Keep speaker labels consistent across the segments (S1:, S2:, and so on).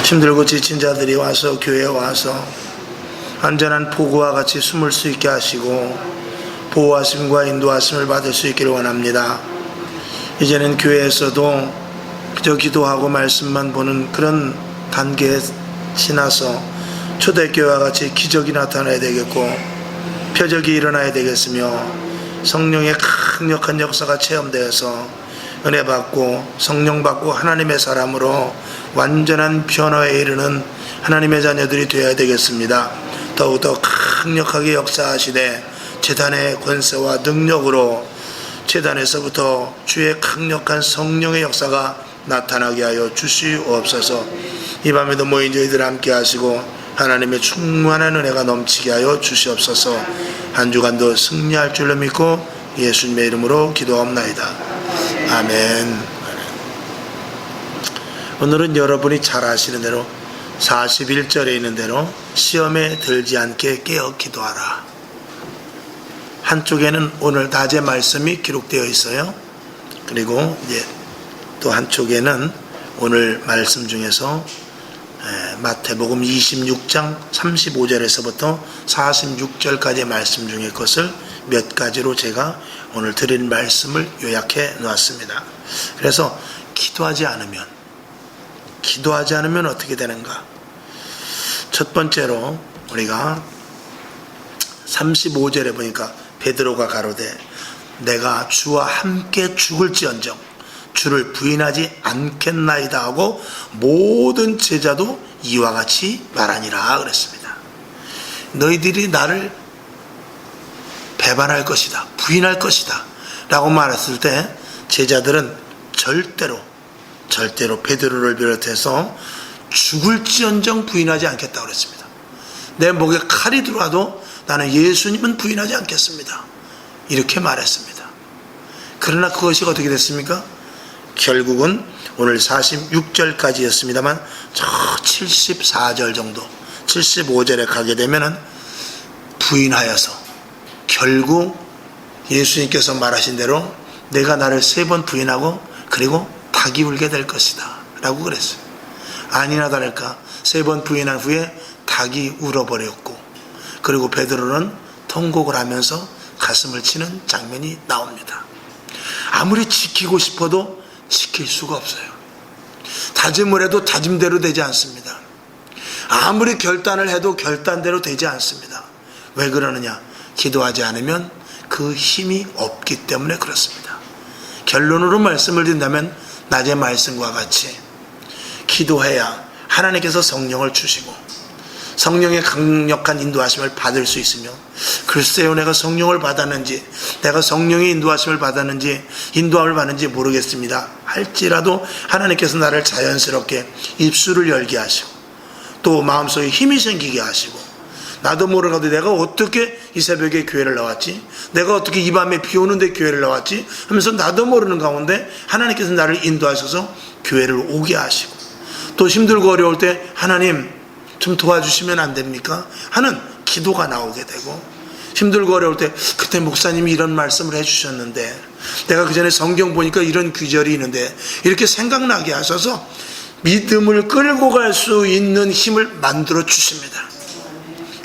S1: 힘들고 지친 자들이 와서 교회에 와서 안전한 폭우와 같이 숨을 수 있게 하시고 보호하심과 인도하심을 받을 수 있기를 원합니다. 이제는 교회에서도 그저 기도하고 말씀만 보는 그런 단계에 지나서 초대교회와 같이 기적이 나타나야 되겠고 표적이 일어나야 되겠으며 성령의 강력한 역사가 체험되어서 은혜 받고 성령 받고 하나님의 사람으로 완전한 변화에 이르는 하나님의 자녀들이 되어야 되겠습니다. 더욱더 강력하게 역사하시되 제단의 권세와 능력으로 제단에서부터 주의 강력한 성령의 역사가 나타나게 하여 주시옵소서. 이 밤에도 모인 저희들 함께 하시고 하나님의 충만한 은혜가 넘치게 하여 주시옵소서. 한 주간도 승리할 줄로 믿고 예수님의 이름으로 기도하옵나이다. 아멘. 오늘은 여러분이 잘 아시는 대로 41절에 있는 대로 시험에 들지 않게 깨어 기도하라. 한쪽에는 오늘 낮의 말씀이 기록되어 있어요. 그리고 이제 또 한쪽에는 오늘 말씀 중에서 마태복음 26장 35절에서부터 46절까지의 말씀 중의 것을 몇 가지로 제가 오늘 드린 말씀을 요약해 놓았습니다. 그래서 기도하지 않으면 어떻게 되는가? 첫 번째로 우리가 35절에 보니까 베드로가 가로되 내가 주와 함께 죽을지언정 주를 부인하지 않겠나이다 하고 모든 제자도 이와 같이 말하니라 그랬습니다. 너희들이 나를 배반할 것이다, 부인할 것이다 라고 말했을 때 제자들은 절대로 베드로를 비롯해서 죽을지언정 부인하지 않겠다고 그랬습니다. 내 목에 칼이 들어와도 나는 예수님은 부인하지 않겠습니다, 이렇게 말했습니다. 그러나 그것이 어떻게 됐습니까? 결국은 오늘 46절까지였습니다만 저 74절 정도 75절에 가게 되면은 부인하여서 결국 예수님께서 말하신 대로 내가 나를 3번 부인하고 그리고 닭이 울게 될 것이다 라고 그랬어요. 아니나 다를까 3번 부인한 후에 닭이 울어버렸고 그리고 베드로는 통곡을 하면서 가슴을 치는 장면이 나옵니다. 아무리 지키고 싶어도 지킬 수가 없어요. 다짐을 해도 다짐대로 되지 않습니다. 아무리 결단을 해도 결단대로 되지 않습니다. 왜 그러느냐? 기도하지 않으면 그 힘이 없기 때문에 그렇습니다. 결론으로 말씀을 드린다면 낮의 말씀과 같이 기도해야 하나님께서 성령을 주시고 성령의 강력한 인도하심을 받을 수 있으며 글쎄요 내가 성령을 받았는지 내가 성령의 인도하심을 받았는지 인도함을 받는지 모르겠습니다 할지라도 하나님께서 나를 자연스럽게 입술을 열게 하시고 또 마음속에 힘이 생기게 하시고 나도 모르게 내가 어떻게 이 새벽에 교회를 나왔지, 내가 어떻게 이 밤에 비 오는데 교회를 나왔지 하면서 나도 모르는 가운데 하나님께서 나를 인도하셔서 교회를 오게 하시고 또 힘들고 어려울 때 하나님 좀 도와주시면 안 됩니까? 하는 기도가 나오게 되고 힘들고 어려울 때 그때 목사님이 이런 말씀을 해주셨는데 내가 그 전에 성경 보니까 이런 귀절이 있는데 이렇게 생각나게 하셔서 믿음을 끌고 갈 수 있는 힘을 만들어 주십니다.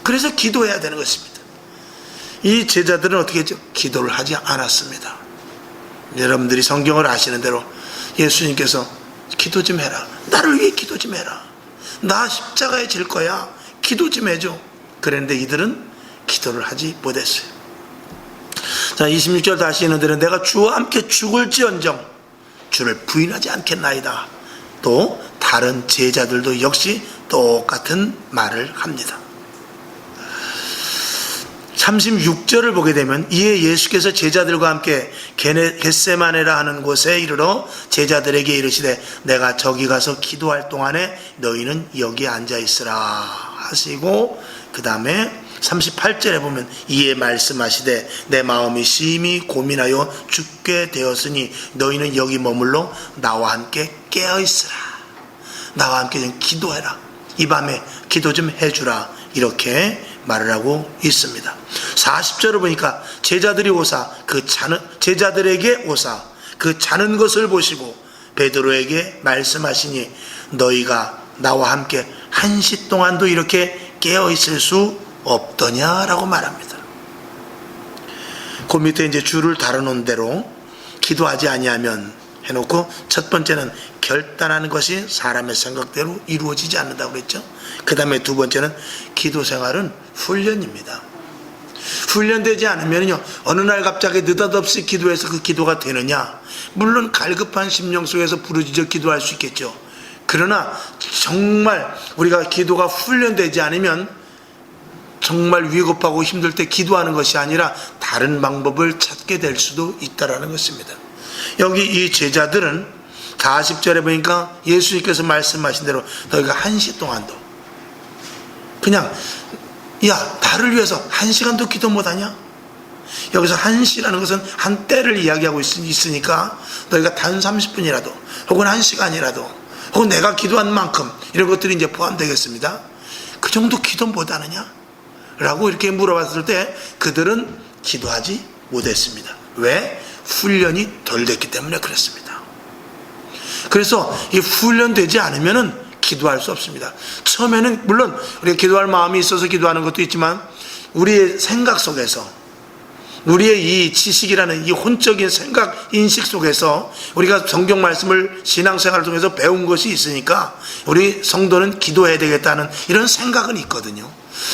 S1: 그래서 기도해야 되는 것입니다. 이 제자들은 어떻게 했죠? 기도를 하지 않았습니다. 여러분들이 성경을 아시는 대로 예수님께서 기도 좀 해라, 나를 위해 기도 좀 해라, 나 십자가에 질 거야, 기도 좀 해줘. 그랬는데 이들은 기도를 하지 못했어요. 자 26절 다시 있는데는 내가 주와 함께 죽을지언정 주를 부인하지 않겠나이다. 또 다른 제자들도 역시 똑같은 말을 합니다. 36절을 보게 되면 이에 예수께서 제자들과 함께 겟세마네라 하는 곳에 이르러 제자들에게 이르시되 내가 저기 가서 기도할 동안에 너희는 여기 앉아 있으라 하시고 그 다음에 38절에 보면 이에 말씀하시되 내 마음이 심히 고민하여 죽게 되었으니 너희는 여기 머물러 나와 함께 깨어있으라, 나와 함께 좀 기도해라, 이 밤에 기도 좀 해주라, 이렇게 말을 하고 있습니다. 40절을 보니까 제자들이 오사 제자들에게 오사 그 자는 것을 보시고 베드로에게 말씀하시니 너희가 나와 함께 1시 동안도 이렇게 깨어있을 수 없더냐라고 말합니다. 그 밑에 이제 줄을 달아놓은 대로 기도하지 아니하면 해놓고, 첫 번째는 결단하는 것이 사람의 생각대로 이루어지지 않는다고 그랬죠. 그 다음에 두 번째는 기도 생활은 훈련입니다. 훈련되지 않으면요, 어느 날 갑자기 느닷없이 기도해서 그 기도가 되느냐? 물론 갈급한 심령 속에서 부르짖어 기도할 수 있겠죠. 그러나 정말 우리가 기도가 훈련되지 않으면 정말 위급하고 힘들 때 기도하는 것이 아니라 다른 방법을 찾게 될 수도 있다라는 것입니다. 여기 이 제자들은 40절에 보니까 예수님께서 말씀하신 대로 너희가 1시 동안도 그냥, 야, 나를 위해서 1시간도 기도 못하냐? 여기서 1시라는 것은 한 때를 이야기하고 있으니까 너희가 단 30분이라도 혹은 1시간이라도 혹은 내가 기도한 만큼 이런 것들이 이제 포함되겠습니다. 그 정도 기도 못하느냐? 라고 이렇게 물어봤을 때 그들은 기도하지 못했습니다. 왜? 훈련이 덜 됐기 때문에 그렇습니다. 그래서 이 훈련되지 않으면은 기도할 수 없습니다. 처음에는 물론 우리가 기도할 마음이 있어서 기도하는 것도 있지만, 우리의 생각 속에서, 우리의 이 지식이라는 이 혼적인 생각, 인식 속에서 우리가 성경 말씀을 신앙생활을 통해서 배운 것이 있으니까 우리 성도는 기도해야 되겠다는 이런 생각은 있거든요.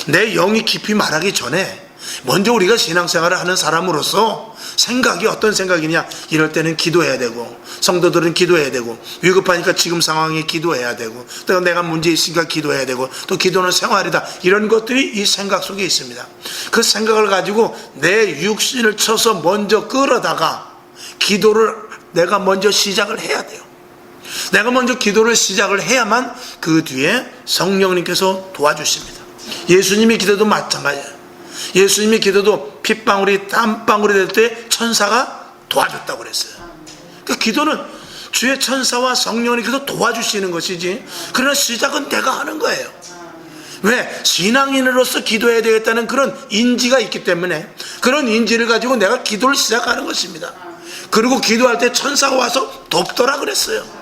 S1: 내 영이 깊이 말하기 전에 먼저 우리가 신앙생활을 하는 사람으로서 생각이 어떤 생각이냐, 이럴 때는 기도해야 되고, 성도들은 기도해야 되고, 위급하니까 지금 상황에 기도해야 되고, 또 내가 문제 있으니까 기도해야 되고, 또 기도는 생활이다, 이런 것들이 이 생각 속에 있습니다. 그 생각을 가지고 내 육신을 쳐서 먼저 끌어다가 기도를 내가 먼저 시작을 해야 돼요. 내가 먼저 기도를 시작을 해야만 그 뒤에 성령님께서 도와주십니다. 예수님의 기도도 마찬가지예요. 예수님의 기도도 핏방울이 땀방울이 될 때 천사가 도와줬다고 그랬어요. 그러니까 기도는 주의 천사와 성령님께서 도와주시는 것이지, 그러나 시작은 내가 하는 거예요. 왜? 신앙인으로서 기도해야 되겠다는 그런 인지가 있기 때문에 그런 인지를 가지고 내가 기도를 시작하는 것입니다. 그리고 기도할 때 천사가 와서 돕더라 그랬어요.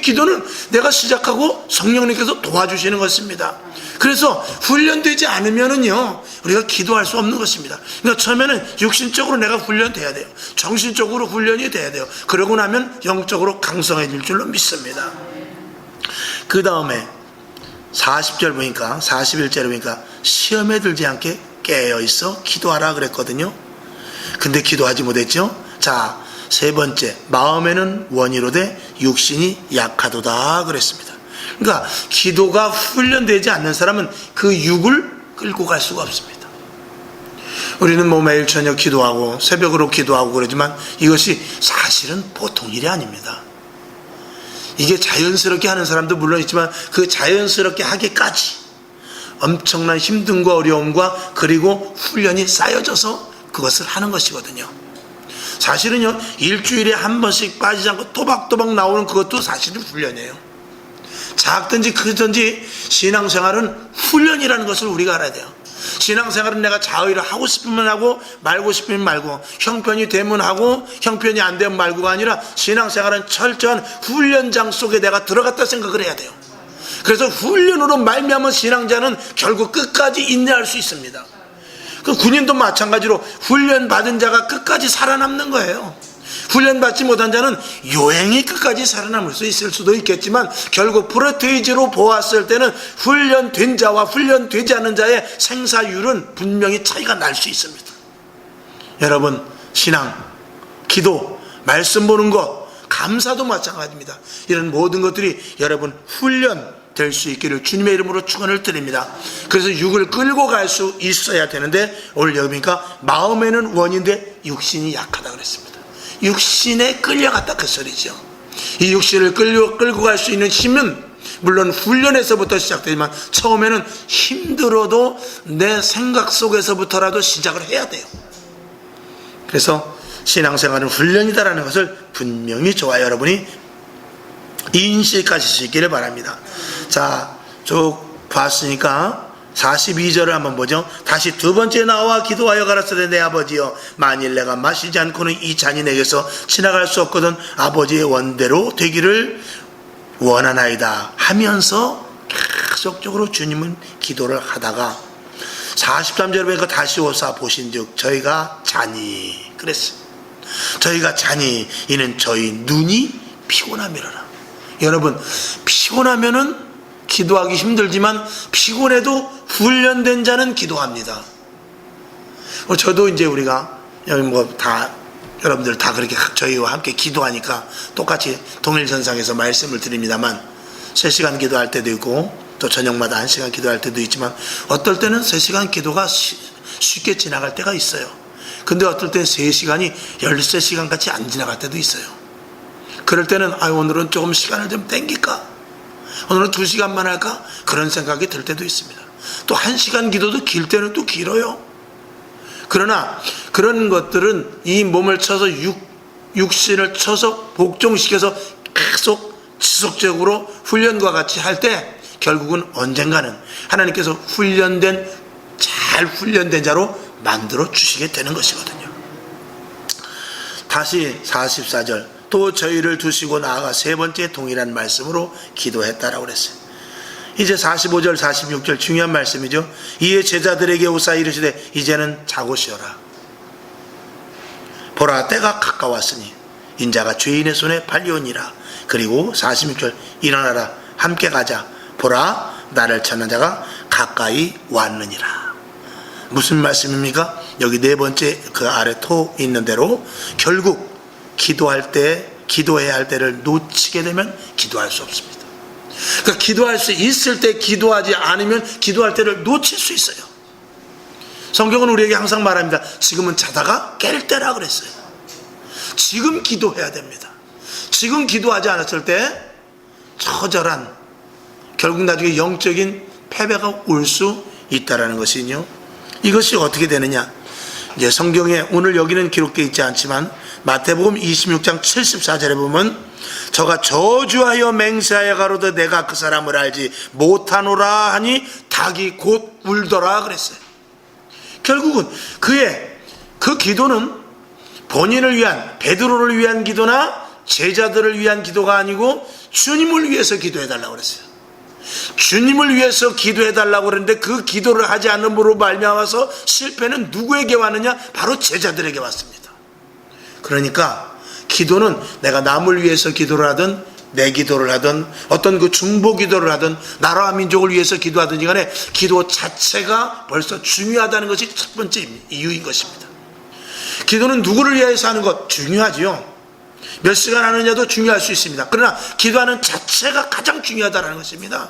S1: 기도는 내가 시작하고 성령님께서 도와주시는 것입니다. 그래서 훈련되지 않으면은요, 우리가 기도할 수 없는 것입니다. 그러니까 처음에는 육신적으로 내가 훈련돼야 돼요. 정신적으로 훈련이 돼야 돼요. 그러고 나면 영적으로 강성해질 줄로 믿습니다. 그 다음에 40절 보니까, 41절에 보니까 시험에 들지 않게 깨어있어 기도하라 그랬거든요. 근데 기도하지 못했죠. 자, 세 번째, 마음에는 원이로되 육신이 약하도다 그랬습니다. 그러니까 기도가 훈련되지 않는 사람은 그 육을 끌고 갈 수가 없습니다. 우리는 뭐 매일 저녁 기도하고 새벽으로 기도하고 그러지만 이것이 사실은 보통 일이 아닙니다. 이게 자연스럽게 하는 사람도 물론 있지만 그 자연스럽게 하기까지 엄청난 힘듦과 어려움과 그리고 훈련이 쌓여져서 그것을 하는 것이거든요. 사실은요, 일주일에 한 번씩 빠지지 않고 또박또박 나오는 그것도 사실은 훈련이에요. 작든지 크든지 신앙생활은 훈련이라는 것을 우리가 알아야 돼요. 신앙생활은 내가 자의를 하고 싶으면 하고 말고 싶으면 말고, 형편이 되면 하고 형편이 안 되면 말고가 아니라 신앙생활은 철저한 훈련장 속에 내가 들어갔다 생각을 해야 돼요. 그래서 훈련으로 말미암은 신앙자는 결국 끝까지 인내할 수 있습니다. 그 군인도 마찬가지로 훈련받은 자가 끝까지 살아남는 거예요. 훈련받지 못한 자는 요행이 끝까지 살아남을 수 있을 수도 있겠지만 결국 프로테이지로 보았을 때는 훈련된 자와 훈련되지 않은 자의 생사율은 분명히 차이가 날 수 있습니다. 여러분, 신앙, 기도, 말씀 보는 것, 감사도 마찬가지입니다. 이런 모든 것들이 여러분 훈련 될 수 있기를 주님의 이름으로 축원을 드립니다. 그래서 육을 끌고 갈 수 있어야 되는데, 오늘 여기 보니까 마음에는 원인데 육신이 약하다 그랬습니다. 육신에 끌려갔다 그 소리죠. 이 육신을 끌고 갈 수 있는 힘은 물론 훈련에서부터 시작되지만 처음에는 힘들어도 내 생각 속에서부터라도 시작을 해야 돼요. 그래서 신앙생활은 훈련이다라는 것을 분명히 저와 여러분이 인식하실 수 있기를 바랍니다. 자, 쭉 봤으니까 42절을 한번 보죠. 다시 두 번째 나와 기도하여 가라사대 내 아버지여, 만일 내가 마시지 않고는 이 잔이 내게서 지나갈 수 없거든 아버지의 원대로 되기를 원하나이다 하면서 계속적으로 주님은 기도를 하다가 43절에 보니까 다시 오사 보신즉 저희가 자니 그랬어요. 저희가 자니 이는 저희 눈이 피곤함이라라. 여러분, 피곤하면은 기도하기 힘들지만 피곤해도 훈련된 자는 기도합니다. 저도 이제 우리가 여기 여러분들 다 그렇게 저희와 함께 기도하니까 똑같이 동일선상에서 말씀을 드립니다만 3시간 기도할 때도 있고 또 저녁마다 1시간 기도할 때도 있지만 어떨 때는 3시간 기도가 쉽게 지나갈 때가 있어요. 근데 어떨 때는 3시간이 13시간 같이 안 지나갈 때도 있어요. 그럴 때는 오늘은 조금 시간을 좀 땡길까? 오늘은 2시간만 할까? 그런 생각이 들 때도 있습니다. 또 1시간 기도도 길 때는 또 길어요. 그러나 그런 것들은 이 몸을 쳐서 육신을 쳐서 복종시켜서 계속 지속적으로 훈련과 같이 할 때 결국은 언젠가는 하나님께서 잘 훈련된 자로 만들어 주시게 되는 것이거든요. 다시 44절 또 저희를 두시고 나아가 3번째 동일한 말씀으로 기도했다라고 그랬어요. 이제 45절 46절 중요한 말씀이죠. 이에 제자들에게 오사 이르시되 이제는 자고 쉬어라. 보라 때가 가까웠으니 인자가 죄인의 손에 팔려오니라. 그리고 46절 일어나라 함께 가자. 보라 나를 찾는 자가 가까이 왔느니라. 무슨 말씀입니까? 여기 4번째 그 아래 토 있는 대로 결국 기도해야 할 때를 놓치게 되면 기도할 수 없습니다. 그러니까 기도할 수 있을 때 기도하지 않으면 기도할 때를 놓칠 수 있어요. 성경은 우리에게 항상 말합니다. 지금은 자다가 깰 때라 그랬어요. 지금 기도해야 됩니다. 지금 기도하지 않았을 때 처절한 결국 나중에 영적인 패배가 올 수 있다라는 것이요. 이것이 어떻게 되느냐? 이제 성경에 오늘 여기는 기록되어 있지 않지만 마태복음 26장 74절에 보면 저가 저주하여 맹세하여 가로되 내가 그 사람을 알지 못하노라 하니 닭이 곧 울더라 그랬어요. 결국은 그 기도는 본인을 위한 베드로를 위한 기도나 제자들을 위한 기도가 아니고 주님을 위해서 기도해달라고 그랬어요. 주님을 위해서 기도해달라고 그랬는데 그 기도를 하지 않음으로 말미암아서 실패는 누구에게 왔느냐? 바로 제자들에게 왔습니다. 그러니까 기도는 내가 남을 위해서 기도를 하든 내 기도를 하든 어떤 그 중보 기도를 하든 나라와 민족을 위해서 기도하든지 간에 기도 자체가 벌써 중요하다는 것이 첫 번째 이유인 것입니다. 기도는 누구를 위해서 하는 것 중요하지요. 몇 시간 하느냐도 중요할 수 있습니다. 그러나 기도하는 자체가 가장 중요하다는 것입니다.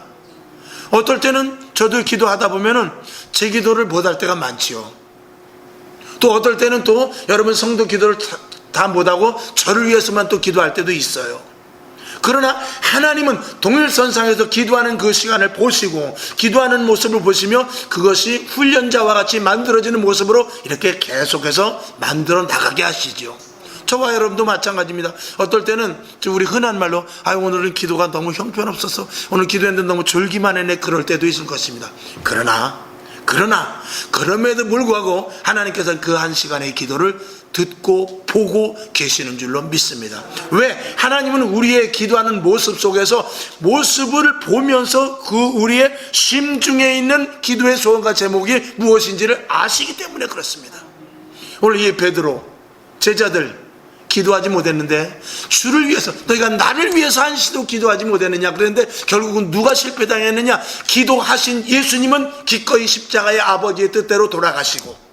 S1: 어떨 때는 저도 기도하다 보면은 제 기도를 못할 때가 많지요. 또 어떨 때는 또 여러분 성도 기도를 다 못하고 저를 위해서만 또 기도할 때도 있어요. 그러나 하나님은 동일선상에서 기도하는 그 시간을 보시고 기도하는 모습을 보시며 그것이 훈련자와 같이 만들어지는 모습으로 이렇게 계속해서 만들어 나가게 하시죠. 저와 여러분도 마찬가지입니다. 어떨 때는 우리 흔한 말로 오늘은 기도가 너무 형편없어서 오늘 기도했는데 너무 졸기만 했네 그럴 때도 있을 것입니다. 그럼에도 불구하고 하나님께서는 그 한 시간의 기도를 듣고 보고 계시는 줄로 믿습니다. 왜? 하나님은 우리의 기도하는 모습 속에서 모습을 보면서 그 우리의 심중에 있는 기도의 소원과 제목이 무엇인지를 아시기 때문에 그렇습니다. 오늘 이 베드로 제자들 기도하지 못했는데 주를 위해서 너희가 나를 위해서 한시도 기도하지 못했느냐 그랬는데 결국은 누가 실패당했느냐? 기도하신 예수님은 기꺼이 십자가의 아버지의 뜻대로 돌아가시고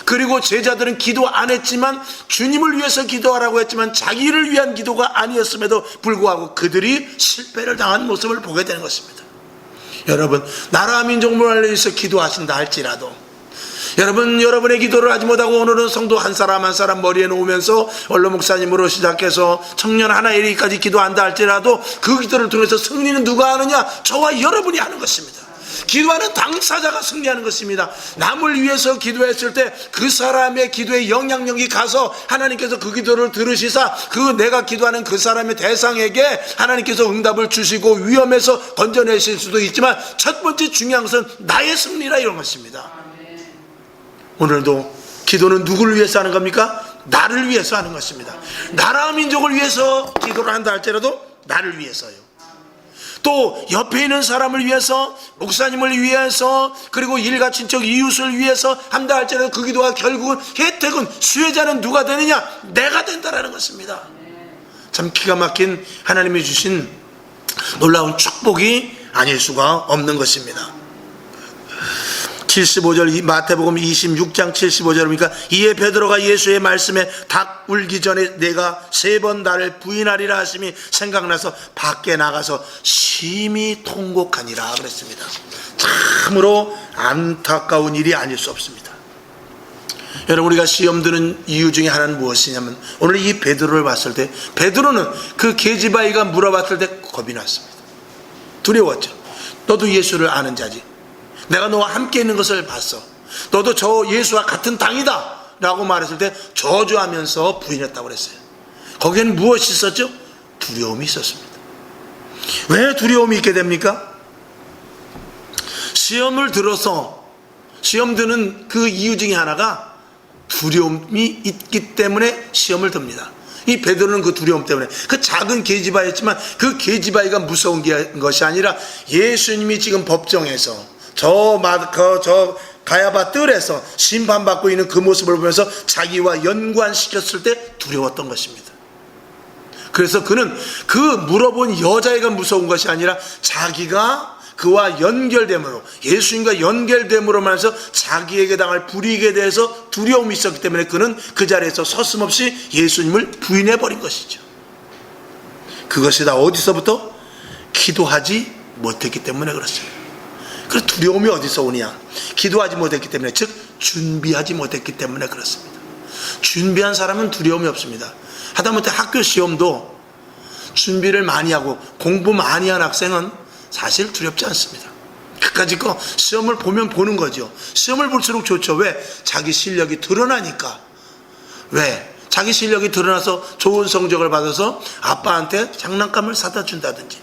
S1: 그리고 제자들은 기도 안 했지만 주님을 위해서 기도하라고 했지만 자기를 위한 기도가 아니었음에도 불구하고 그들이 실패를 당한 모습을 보게 되는 것입니다. 여러분 나라와 민족을 위해서 기도하신다 할지라도 여러분 여러분의 기도를 하지 못하고 오늘은 성도 한 사람 한 사람 머리에 놓으면서 원로 목사님으로 시작해서 청년 하나 이르기까지 기도한다 할지라도 그 기도를 통해서 승리는 누가 하느냐? 저와 여러분이 하는 것입니다. 기도하는 당사자가 승리하는 것입니다. 남을 위해서 기도했을 때 그 사람의 기도의 영향력이 가서 하나님께서 그 기도를 들으시사 그 내가 기도하는 그 사람의 대상에게 하나님께서 응답을 주시고 위험에서 건져내실 수도 있지만 첫 번째 중요한 것은 나의 승리라 이런 것입니다. 오늘도 기도는 누구를 위해서 하는 겁니까? 나를 위해서 하는 것입니다. 나라와 민족을 위해서 기도를 한다 할지라도 나를 위해서요. 또 옆에 있는 사람을 위해서, 목사님을 위해서, 그리고 일가 친척 이웃을 위해서 한다 할지라도 그 기도가 결국은 혜택은, 수혜자는 누가 되느냐? 내가 된다라는 것입니다. 참 기가 막힌 하나님이 주신 놀라운 축복이 아닐 수가 없는 것입니다. 75절, 마태복음 26장 75절입니까? 이에 베드로가 예수의 말씀에 닭 울기 전에 내가 3번 나를 부인하리라 하심이 생각나서 밖에 나가서 심히 통곡하니라 그랬습니다. 참으로 안타까운 일이 아닐 수 없습니다. 여러분, 우리가 시험 드는 이유 중에 하나는 무엇이냐면, 오늘 이 베드로를 봤을 때, 베드로는 그 계집아이가 물어봤을 때 겁이 났습니다. 두려웠죠. 너도 예수를 아는 자지, 내가 너와 함께 있는 것을 봤어, 너도 저 예수와 같은 당이다 라고 말했을 때 저주하면서 부인했다고 그랬어요. 거기에는 무엇이 있었죠? 두려움이 있었습니다. 왜 두려움이 있게 됩니까? 시험을 들어서, 시험 드는 그 이유 중에 하나가 두려움이 있기 때문에 시험을 듭니다. 이 베드로는 그 두려움 때문에, 그 작은 계집아이였지만 그 계집아이가 무서운 것이 아니라 예수님이 지금 법정에서 저 가야바 뜰에서 심판받고 있는 그 모습을 보면서 자기와 연관시켰을 때 두려웠던 것입니다. 그래서 그는 그 물어본 여자애가 무서운 것이 아니라 자기가 그와 연결됨으로, 예수님과 연결됨으로 말해서 자기에게 당할 불이익에 대해서 두려움이 있었기 때문에 그는 그 자리에서 서슴없이 예수님을 부인해버린 것이죠. 그것이 다 어디서부터? 기도하지 못했기 때문에 그렇습니다. 그래서 두려움이 어디서 오냐? 기도하지 못했기 때문에, 즉 준비하지 못했기 때문에 그렇습니다. 준비한 사람은 두려움이 없습니다. 하다못해 학교 시험도 준비를 많이 하고 공부 많이 한 학생은 사실 두렵지 않습니다. 그까짓 거 시험을 보면 보는 거죠. 시험을 볼수록 좋죠. 왜? 자기 실력이 드러나니까. 왜? 자기 실력이 드러나서 좋은 성적을 받아서 아빠한테 장난감을 사다 준다든지,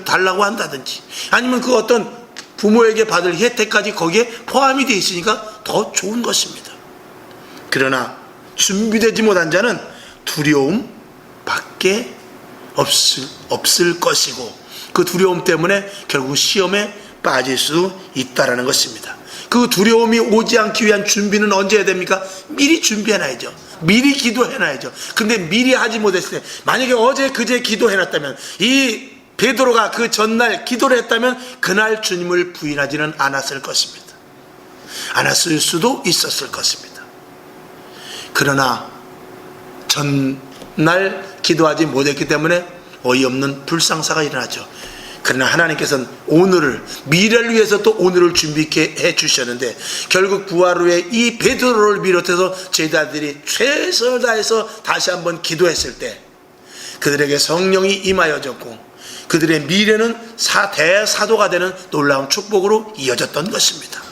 S1: 달라고 한다든지, 아니면 그 어떤 부모에게 받을 혜택까지 거기에 포함이 되어 있으니까 더 좋은 것입니다. 그러나 준비되지 못한 자는 두려움밖에 없을 것이고, 그 두려움 때문에 결국 시험에 빠질 수 있다는 것입니다. 그 두려움이 오지 않기 위한 준비는 언제 해야 됩니까? 미리 준비해놔야죠. 미리 기도해놔야죠. 근데 미리 하지 못했을 때, 만약에 어제 그제 기도해놨다면, 이 베드로가 그 전날 기도를 했다면 그날 주님을 부인하지는 않았을 것입니다. 않았을 수도 있었을 것입니다. 그러나 전날 기도하지 못했기 때문에 어이없는 불상사가 일어나죠. 그러나 하나님께서는 오늘을, 미래를 위해서 또 오늘을 준비케 해주셨는데, 결국 부활 후에 이 베드로를 비롯해서 제자들이 최선을 다해서 다시 한번 기도했을 때 그들에게 성령이 임하여졌고, 그들의 미래는 대사도가 되는 놀라운 축복으로 이어졌던 것입니다.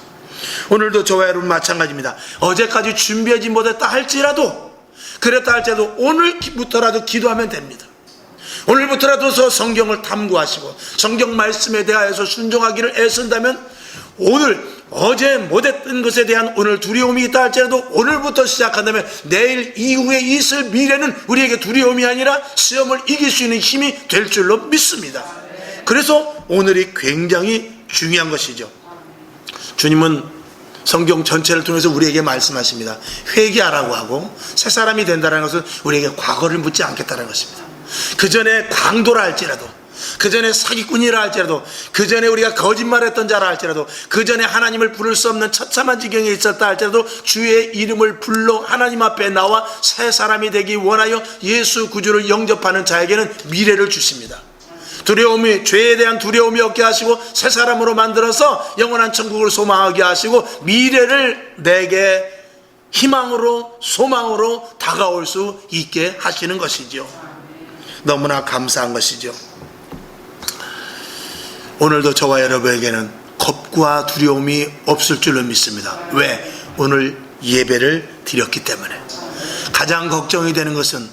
S1: 오늘도 저와 여러분 마찬가지입니다. 어제까지 준비하지 못했다 할지라도, 그랬다 할지라도 오늘부터라도 기도하면 됩니다. 오늘부터라도 성경을 탐구하시고 성경 말씀에 대하여서 순종하기를 애쓴다면, 오늘 어제 못했던 것에 대한 오늘 두려움이 있다 할지라도 오늘부터 시작한다면 내일 이후에 있을 미래는 우리에게 두려움이 아니라 시험을 이길 수 있는 힘이 될 줄로 믿습니다. 그래서 오늘이 굉장히 중요한 것이죠. 주님은 성경 전체를 통해서 우리에게 말씀하십니다. 회개하라고 하고 새 사람이 된다는 것은 우리에게 과거를 묻지 않겠다는 것입니다. 그 전에 강도라 할지라도, 그 전에 사기꾼이라 할지라도, 그 전에 우리가 거짓말했던 자라 할지라도, 그 전에 하나님을 부를 수 없는 처참한 지경에 있었다 할지라도 주의 이름을 불러 하나님 앞에 나와 새 사람이 되기 원하여 예수 구주를 영접하는 자에게는 미래를 주십니다. 두려움이, 죄에 대한 두려움이 없게 하시고 새 사람으로 만들어서 영원한 천국을 소망하게 하시고 미래를 내게 희망으로, 소망으로 다가올 수 있게 하시는 것이죠. 너무나 감사한 것이죠. 오늘도 저와 여러분에게는 겁과 두려움이 없을 줄로 믿습니다. 왜? 오늘 예배를 드렸기 때문에. 가장 걱정이 되는 것은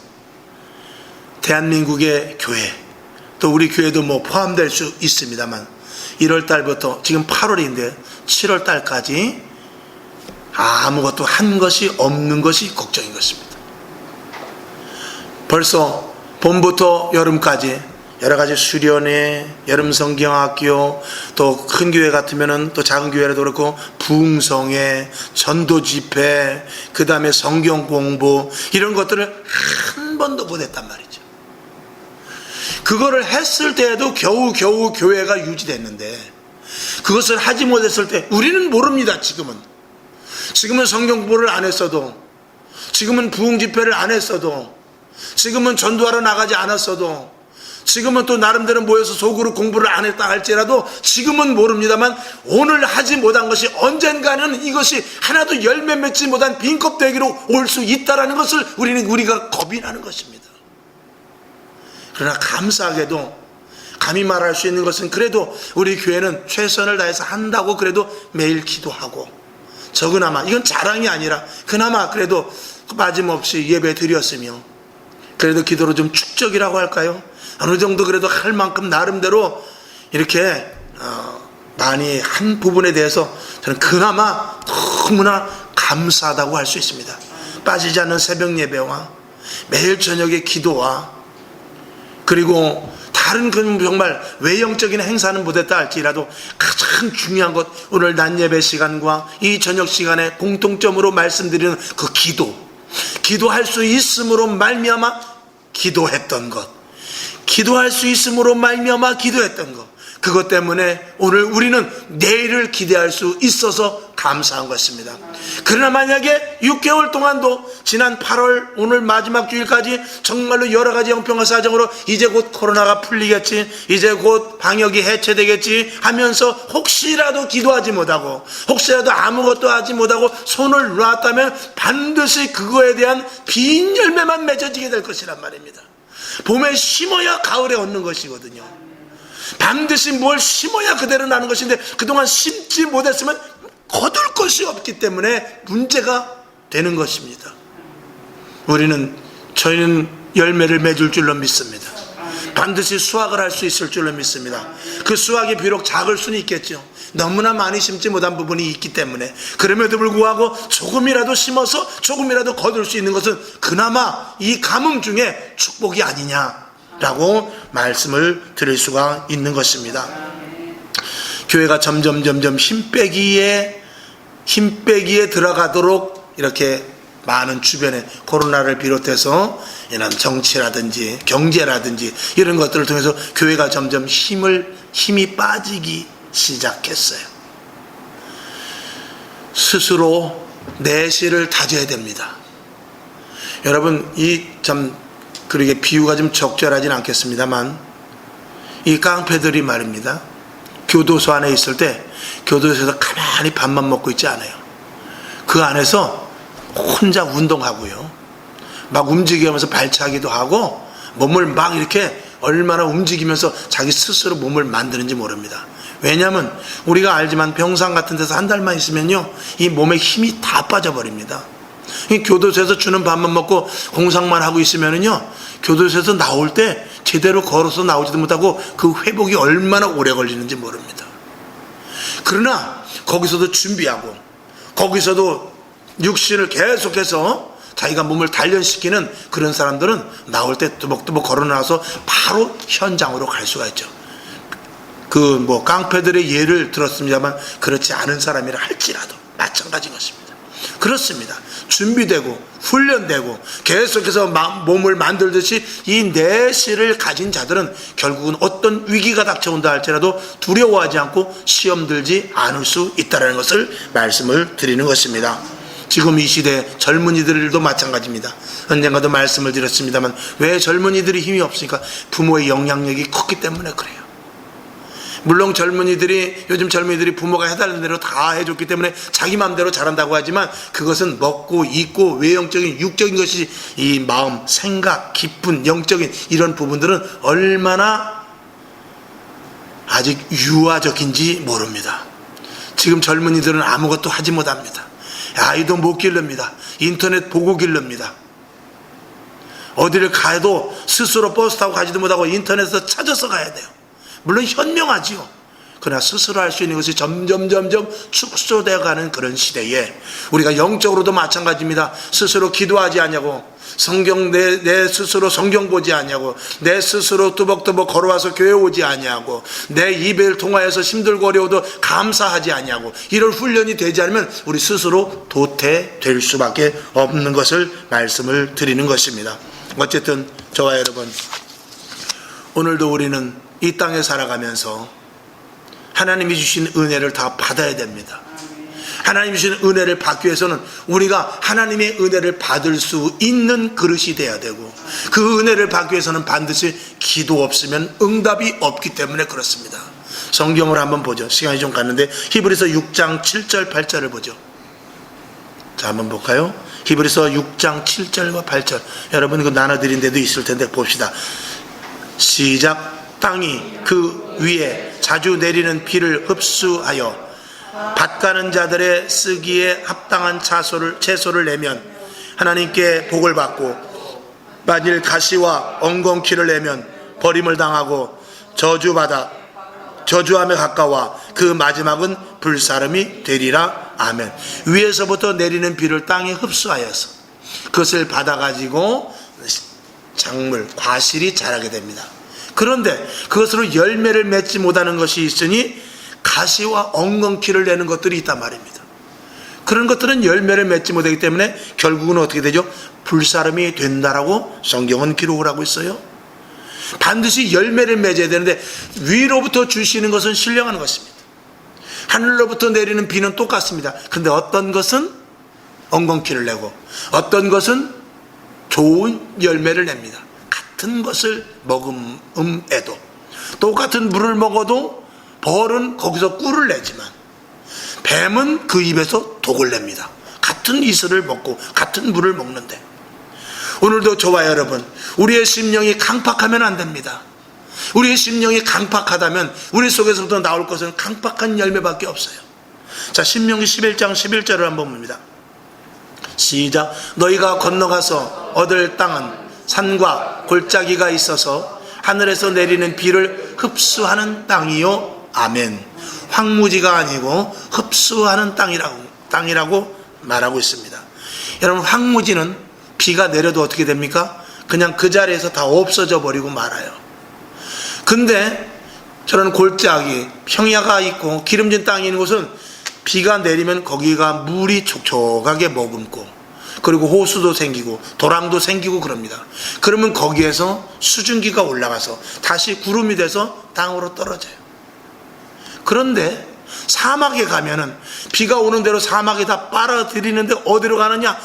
S1: 대한민국의 교회, 또 우리 교회도 포함될 수 있습니다만, 1월달부터 지금 8월인데 7월달까지 아무것도 한 것이 없는 것이 걱정인 것입니다. 벌써 봄부터 여름까지 여러 가지 수련회, 여름 성경학교, 또 큰 교회 같으면은 또 작은 교회라도 그렇고 부흥성회, 전도 집회, 그 다음에 성경 공부, 이런 것들을 한 번도 못 했단 말이죠. 그거를 했을 때에도 겨우 교회가 유지됐는데, 그것을 하지 못했을 때 우리는 모릅니다. 지금은 성경 공부를 안 했어도, 지금은 부흥 집회를 안 했어도, 지금은 전도하러 나가지 않았어도, 지금은 또 나름대로 모여서 속으로 공부를 안 했다 할지라도 지금은 모릅니다만, 오늘 하지 못한 것이 언젠가는 이것이 하나도 열매 맺지 못한 빈 껍데기로 올 수 있다는 것을 우리가 겁이 나는 것입니다. 그러나 감사하게도 감히 말할 수 있는 것은, 그래도 우리 교회는 최선을 다해서 한다고 그래도 매일 기도하고, 적으나마, 이건 자랑이 아니라 그나마 그래도 빠짐없이 예배 드렸으며, 그래도 기도로 좀 축적이라고 할까요? 어느 정도 그래도 할 만큼 나름대로 이렇게 많이 한 부분에 대해서 저는 그나마 너무나 감사하다고 할 수 있습니다. 빠지지 않는 새벽 예배와 매일 저녁의 기도와, 그리고 다른 정말 외형적인 행사는 못했다 할지라도 가장 중요한 것, 오늘 낮 예배 시간과 이 저녁 시간에 공통점으로 말씀드리는 그 기도할 수 있음으로 말미암아 기도했던 것, 기도할 수 있음으로 말미암아 기도했던 것, 그것 때문에 오늘 우리는 내일을 기대할 수 있어서 감사한 것입니다. 그러나 만약에 6개월 동안도 지난 8월 오늘 마지막 주일까지 정말로 여러 가지 형평과 사정으로 이제 곧 코로나가 풀리겠지, 이제 곧 방역이 해체되겠지 하면서 혹시라도 기도하지 못하고, 혹시라도 아무것도 하지 못하고 손을 놨다면 반드시 그거에 대한 빈 열매만 맺어지게 될 것이란 말입니다. 봄에 심어야 가을에 얻는 것이거든요. 반드시 뭘 심어야 그대로 나는 것인데, 그동안 심지 못했으면 거둘 것이 없기 때문에 문제가 되는 것입니다. 저희는 열매를 맺을 줄로 믿습니다. 반드시 수확을 할 수 있을 줄로 믿습니다. 그 수확이 비록 작을 수는 있겠죠. 너무나 많이 심지 못한 부분이 있기 때문에. 그럼에도 불구하고 조금이라도 심어서 조금이라도 거둘 수 있는 것은 그나마 이 가뭄 중에 축복이 아니냐라고 말씀을 드릴 수가 있는 것입니다. 교회가 점점 힘 빼기에 들어가도록 이렇게 많은 주변에 코로나를 비롯해서 이런 정치라든지 경제라든지 이런 것들을 통해서 교회가 점점 힘이 빠지기 시작했어요. 스스로 내실을 다져야 됩니다. 여러분, 그러게 비유가 좀 적절하진 않겠습니다만, 이 깡패들이 말입니다, 교도소 안에 있을 때 교도소에서 가만히 밥만 먹고 있지 않아요. 그 안에서 혼자 운동하고요, 막 움직이면서 발차기도 하고, 몸을 막 이렇게 얼마나 움직이면서 자기 스스로 몸을 만드는지 모릅니다. 왜냐하면 우리가 알지만 병상 같은 데서 한 달만 있으면요, 이 몸에 힘이 다 빠져버립니다. 이 교도소에서 주는 밥만 먹고 공상만 하고 있으면은요, 교도소에서 나올 때 제대로 걸어서 나오지도 못하고 그 회복이 얼마나 오래 걸리는지 모릅니다. 그러나 거기서도 준비하고, 거기서도 육신을 계속해서 자기가 몸을 단련시키는 그런 사람들은 나올 때 뚜벅뚜벅 걸어나와서 바로 현장으로 갈 수가 있죠. 깡패들의 예를 들었습니다만, 그렇지 않은 사람이라 할지라도 마찬가지인 것입니다. 그렇습니다. 준비되고 훈련되고 계속해서 몸을 만들듯이 이 내실을 가진 자들은 결국은 어떤 위기가 닥쳐온다 할지라도 두려워하지 않고 시험 들지 않을 수 있다는 것을 말씀을 드리는 것입니다. 지금 이 시대 젊은이들도 마찬가지입니다. 언젠가도 말씀을 드렸습니다만, 왜 젊은이들이 힘이 없으니까? 부모의 영향력이 컸기 때문에 그래요. 물론 요즘 젊은이들이 부모가 해달라는 대로 다 해줬기 때문에 자기 마음대로 잘한다고 하지만, 그것은 먹고 입고 외형적인 육적인 것이, 이 마음, 생각, 기쁜 영적인 이런 부분들은 얼마나 아직 유아적인지 모릅니다. 지금 젊은이들은 아무것도 하지 못합니다. 아이도 못 기릅니다. 인터넷 보고 기릅니다. 어디를 가도 스스로 버스 타고 가지도 못하고 인터넷에서 찾아서 가야 돼요. 물론 현명하지요. 그러나 스스로 할 수 있는 것이 점점 축소되어 가는 그런 시대에 우리가 영적으로도 마찬가지입니다. 스스로 기도하지 않냐고, 성경 내 스스로 성경 보지 않냐고, 내 스스로 뚜벅뚜벅 걸어와서 교회 오지 않냐고, 내 입을 통하여서 힘들고 어려워도 감사하지 않냐고, 이런 훈련이 되지 않으면 우리 스스로 도태될 수밖에 없는 것을 말씀을 드리는 것입니다. 어쨌든 저와 여러분, 오늘도 우리는 이 땅에 살아가면서 하나님이 주신 은혜를 다 받아야 됩니다. 하나님이 주신 은혜를 받기 위해서는 우리가 하나님의 은혜를 받을 수 있는 그릇이 돼야 되고, 그 은혜를 받기 위해서는 반드시 기도 없으면 응답이 없기 때문에 그렇습니다. 성경을 한번 보죠. 시간이 좀 갔는데 히브리서 6장 7절 8절을 보죠. 자, 한번 볼까요? 히브리서 6장 7절과 8절. 여러분 이거 나눠드린 데도 있을 텐데 봅시다. 시작. 땅이 그 위에 자주 내리는 비를 흡수하여 밭가는 자들의 쓰기에 합당한 채소를 내면 하나님께 복을 받고, 만일 가시와 엉겅퀴를 내면 버림을 당하고 저주함에 가까워 그 마지막은 불사름이 되리라. 아멘. 위에서부터 내리는 비를 땅에 흡수하여서 그것을 받아가지고 작물, 과실이 자라게 됩니다. 그런데 그것으로 열매를 맺지 못하는 것이 있으니 가시와 엉겅퀴를 내는 것들이 있단 말입니다. 그런 것들은 열매를 맺지 못하기 때문에 결국은 어떻게 되죠? 불사름이 된다라고 성경은 기록을 하고 있어요. 반드시 열매를 맺어야 되는데 위로부터 주시는 것은 신령한 것입니다. 하늘로부터 내리는 비는 똑같습니다. 근데 어떤 것은 엉겅퀴를 내고 어떤 좋은 열매를 냅니다. 같은 것을 먹음에도, 똑같은 물을 먹어도 벌은 거기서 꿀을 내지만 뱀은 그 입에서 독을 냅니다. 같은 이슬을 먹고 같은 물을 먹는데, 오늘도 저와 여러분, 우리의 심령이 강팍하면 안 됩니다. 우리의 심령이 강팍하다면 우리 속에서부터 나올 것은 강팍한 열매밖에 없어요. 자, 신명기 11장 11절을 한번 봅니다. 시작. 너희가 건너가서 얻을 땅은 산과 골짜기가 있어서 하늘에서 내리는 비를 흡수하는 땅이요. 아멘. 황무지가 아니고 흡수하는 땅이라고 말하고 있습니다. 여러분, 황무지는 비가 내려도 어떻게 됩니까? 그냥 그 자리에서 다 없어져 버리고 말아요. 근데 저런 골짜기, 평야가 있고 기름진 땅이 있는 곳은 비가 내리면 거기가 물이 촉촉하게 머금고, 그리고 호수도 생기고 도랑도 생기고 그럽니다. 그러면 거기에서 수증기가 올라가서 다시 구름이 돼서 땅으로 떨어져요. 그런데 사막에 가면은 비가 오는 대로 사막에 다 빨아들이는데 어디로 가느냐?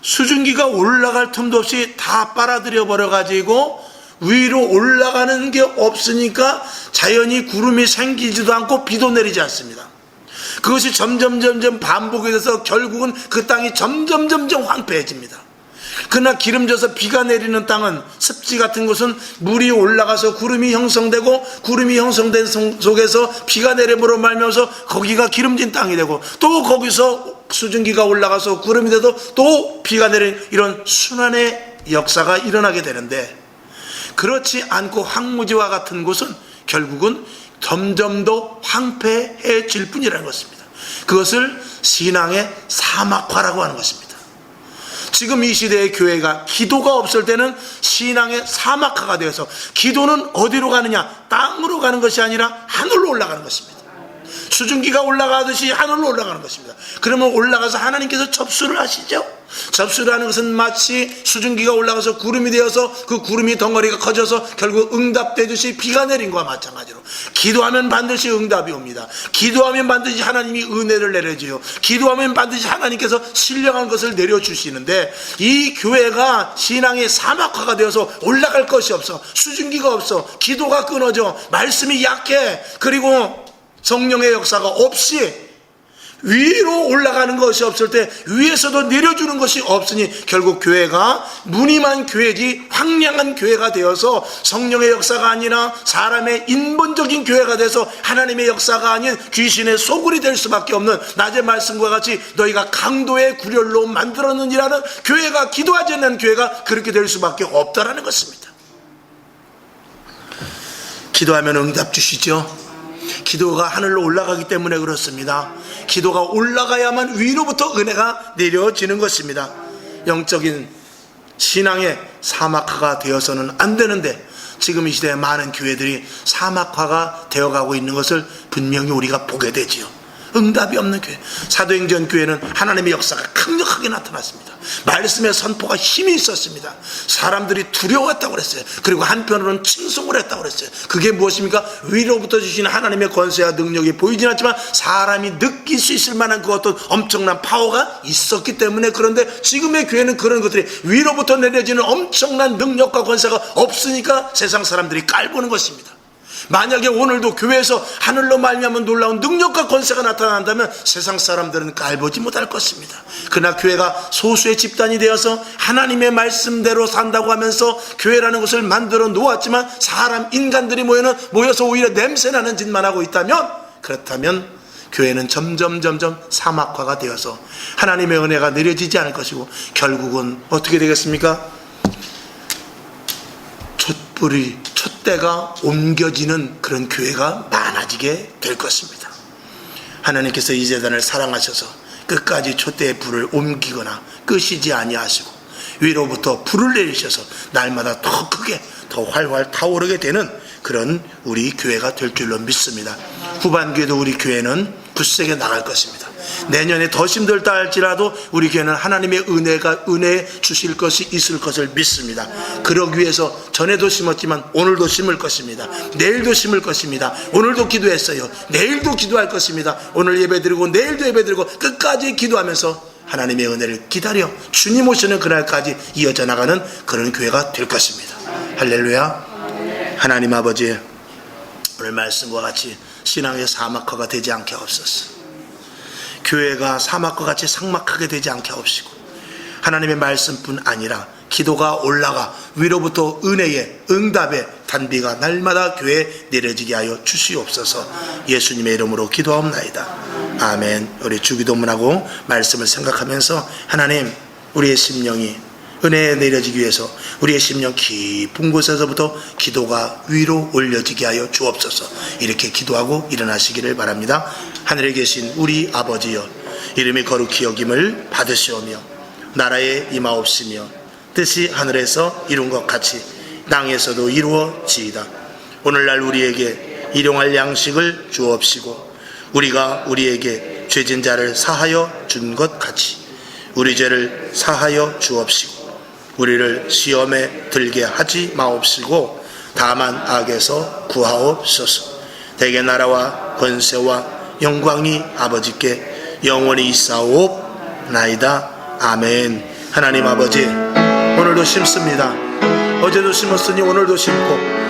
S1: 수증기가 올라갈 틈도 없이 다 빨아들여 버려 가지고 위로 올라가는 게 없으니까 자연히 구름이 생기지도 않고 비도 내리지 않습니다. 그것이 점점 반복이 돼서 결국은 그 땅이 점점 황폐해집니다. 그러나 기름져서 비가 내리는 땅은, 습지 같은 곳은 물이 올라가서 구름이 형성되고, 구름이 형성된 속에서 비가 내림으로 말미암아서 거기가 기름진 땅이 되고, 또 거기서 수증기가 올라가서 구름이 돼도 또 비가 내리는 이런 순환의 역사가 일어나게 되는데, 그렇지 않고 황무지와 같은 곳은 결국은 점점 더 황폐해질 뿐이라는 것입니다. 그것을 신앙의 사막화라고 하는 것입니다. 지금 이 시대의 교회가 기도가 없을 때는 신앙의 사막화가 되어서, 기도는 어디로 가느냐? 땅으로 가는 것이 아니라 하늘로 올라가는 것입니다. 수증기가 올라가듯이 하늘로 올라가는 것입니다. 그러면 올라가서 하나님께서 접수를 하시죠. 접수를 하는 것은 마치 수증기가 올라가서 구름이 되어서 그 구름이 덩어리가 커져서 결국 응답되듯이 비가 내린 것과 마찬가지로 기도하면 반드시 응답이 옵니다. 기도하면 반드시 하나님이 은혜를 내려줘요. 기도하면 반드시 하나님께서 신령한 것을 내려주시는데, 이 교회가 신앙의 사막화가 되어서 올라갈 것이 없어. 수증기가 없어. 기도가 끊어져. 말씀이 약해. 그리고 성령의 역사가 없이 위로 올라가는 것이 없을 때 위에서도 내려주는 것이 없으니 결국 교회가 무늬만 교회지 황량한 교회가 되어서 성령의 역사가 아니라 사람의 인본적인 교회가 돼서 하나님의 역사가 아닌 귀신의 소굴이 될 수밖에 없는, 낮의 말씀과 같이 너희가 강도의 구렬로 만들었느니라는 교회가, 기도하지 않는 교회가 그렇게 될 수밖에 없다라는 것입니다. 기도하면 응답 주시죠. 기도가 하늘로 올라가기 때문에 그렇습니다. 기도가 올라가야만 위로부터 은혜가 내려지는 것입니다. 영적인 신앙의 사막화가 되어서는 안 되는데 지금 이 시대에 많은 교회들이 사막화가 되어가고 있는 것을 분명히 우리가 보게 되지요. 응답이 없는 교회. 사도행전 교회는 하나님의 역사가 강력하게 나타났습니다. 말씀의 선포가 힘이 있었습니다. 사람들이 두려웠다고 그랬어요. 그리고 한편으로는 칭송을 했다고 그랬어요. 그게 무엇입니까? 위로부터 주신 하나님의 권세와 능력이 보이진 않지만 사람이 느낄 수 있을 만한 그 어떤 엄청난 파워가 있었기 때문에. 그런데 지금의 교회는 그런 것들이 위로부터 내려지는 엄청난 능력과 권세가 없으니까 세상 사람들이 깔보는 것입니다. 만약에 오늘도 교회에서 하늘로 말미암은 놀라운 능력과 권세가 나타난다면 세상 사람들은 깔보지 못할 것입니다. 그러나 교회가 소수의 집단이 되어서 하나님의 말씀대로 산다고 하면서 교회라는 것을 만들어 놓았지만 사람 인간들이 모여서 오히려 냄새나는 짓만 하고 있다면, 그렇다면 교회는 점점 사막화가 되어서 하나님의 은혜가 내려지지 않을 것이고 결국은 어떻게 되겠습니까? 촛대가 옮겨지는 그런 교회가 많아지게 될 것입니다. 하나님께서 이 재단을 사랑하셔서 끝까지 촛대의 불을 옮기거나 끄시지 아니하시고 위로부터 불을 내리셔서 날마다 더 크게 더 활활 타오르게 되는 그런 우리 교회가 될 줄로 믿습니다. 후반기에도 우리 교회는 굳세게 나갈 것입니다. 내년에 더 힘들다 할지라도 우리 교회는 하나님의 은혜 주실 것이 있을 것을 믿습니다. 그러기 위해서 전에도 심었지만 오늘도 심을 것입니다. 내일도 심을 것입니다. 오늘도 기도했어요. 내일도 기도할 것입니다. 오늘 예배드리고 내일도 예배드리고 끝까지 기도하면서 하나님의 은혜를 기다려 주님 오시는 그날까지 이어져 나가는 그런 교회가 될 것입니다. 할렐루야. 하나님 아버지, 오늘 말씀과 같이 신앙의 사막화가 되지 않게 하옵소서. 교회가 사막과 같이 삭막하게 되지 않게 하옵시고 하나님의 말씀뿐 아니라 기도가 올라가 위로부터 은혜의 응답의 단비가 날마다 교회에 내려지게 하여 주시옵소서. 예수님의 이름으로 기도하옵나이다. 아멘. 우리 주기도문하고 말씀을 생각하면서 하나님, 우리의 심령이 은혜에 내려지기 위해서 우리의 심령 깊은 곳에서부터 기도가 위로 올려지게 하여 주옵소서. 이렇게 기도하고 일어나시기를 바랍니다. 하늘에 계신 우리 아버지여, 이름이 거룩히 여김을 받으시오며 나라에 임하옵시며 뜻이 하늘에서 이룬 것 같이 땅에서도 이루어지이다. 오늘날 우리에게 일용할 양식을 주옵시고 우리가 우리에게 죄진 자를 사하여 준 것 같이 우리 죄를 사하여 주옵시고 우리를 시험에 들게 하지 마옵시고 다만 악에서 구하옵소서. 대개 나라와 권세와 영광이 아버지께 영원히 있사옵나이다. 아멘. 하나님 아버지, 오늘도 심습니다. 어제도 심었으니 오늘도 심고